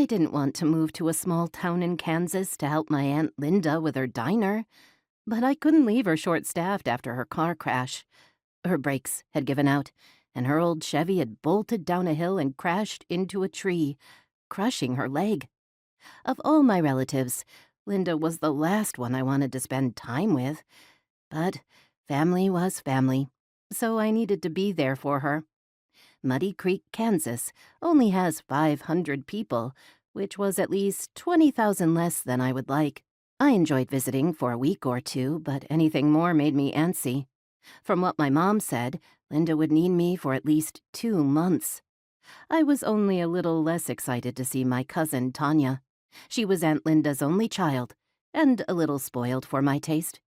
I didn't want to move to a small town in Kansas to help my Aunt Linda with her diner, but I couldn't leave her short-staffed after her car crash. Her brakes had given out, and her old Chevy had bolted down a hill and crashed into a tree, crushing her leg. Of all my relatives, Linda was the last one I wanted to spend time with, but family was family, so I needed to be there for her. Muddy Creek, Kansas, only has 500 people, which was at least 20,000 less than I would like. I enjoyed visiting for a week or two, but anything more made me antsy. From what my mom said, Linda would need me for at least 2 months. I was only a little less excited to see my cousin, Tanya. She was Aunt Linda's only child, and a little spoiled for my taste.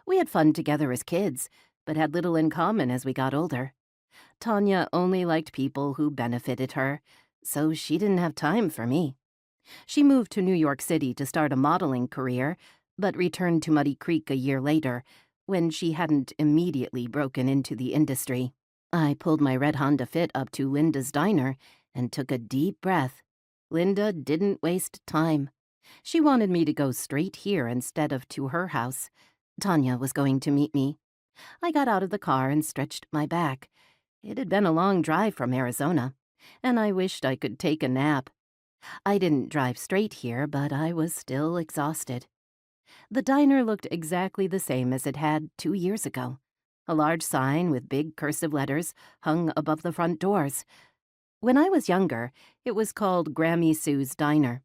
We had fun together as kids, but had little in common as we got older. Tanya only liked people who benefited her, so she didn't have time for me. She moved to New York City to start a modeling career, but returned to Muddy Creek a year later, when she hadn't immediately broken into the industry. I pulled my red Honda Fit up to Linda's diner and took a deep breath. Linda didn't waste time. She wanted me to go straight here instead of to her house. Tanya was going to meet me. I got out of the car and stretched my back. It had been a long drive from Arizona, and I wished I could take a nap. I didn't drive straight here, but I was still exhausted. The diner looked exactly the same as it had 2 years ago. A large sign with big cursive letters hung above the front doors. When I was younger, it was called Grammy Sue's Diner.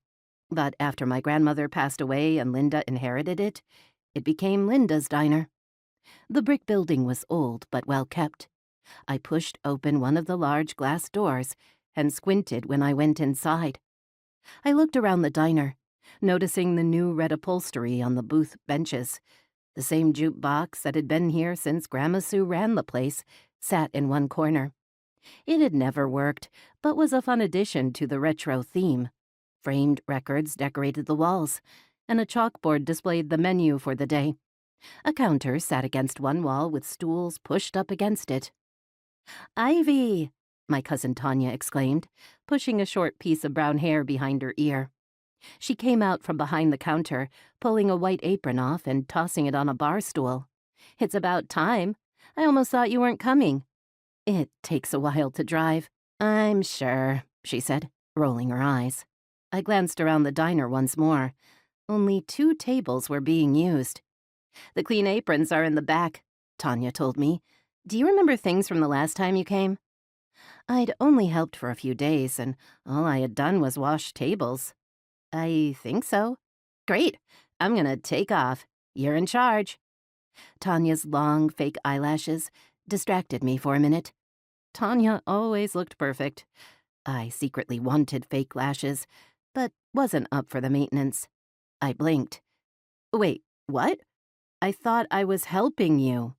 But after my grandmother passed away and Linda inherited it, it became Linda's Diner. The brick building was old but well kept. I pushed open one of the large glass doors and squinted when I went inside. I looked around the diner, noticing the new red upholstery on the booth benches. The same jukebox that had been here since Grandma Sue ran the place sat in one corner. It had never worked, but was a fun addition to the retro theme. Framed records decorated the walls, and a chalkboard displayed the menu for the day. A counter sat against one wall with stools pushed up against it. "Ivy!" my cousin Tanya exclaimed, pushing a short piece of brown hair behind her ear. She came out from behind the counter, pulling a white apron off and tossing it on a bar stool. "It's about time. I almost thought you weren't coming." "It takes a while to drive." "I'm sure," she said, rolling her eyes. I glanced around the diner once more. Only 2 tables were being used. "The clean aprons are in the back," Tanya told me. "Do you remember things from the last time you came?" I'd only helped for a few days, and all I had done was wash tables. "I think so." "Great. I'm gonna take off. You're in charge." Tanya's long, fake eyelashes distracted me for a minute. Tanya always looked perfect. I secretly wanted fake lashes, but wasn't up for the maintenance. I blinked. "Wait, what? I thought I was helping you."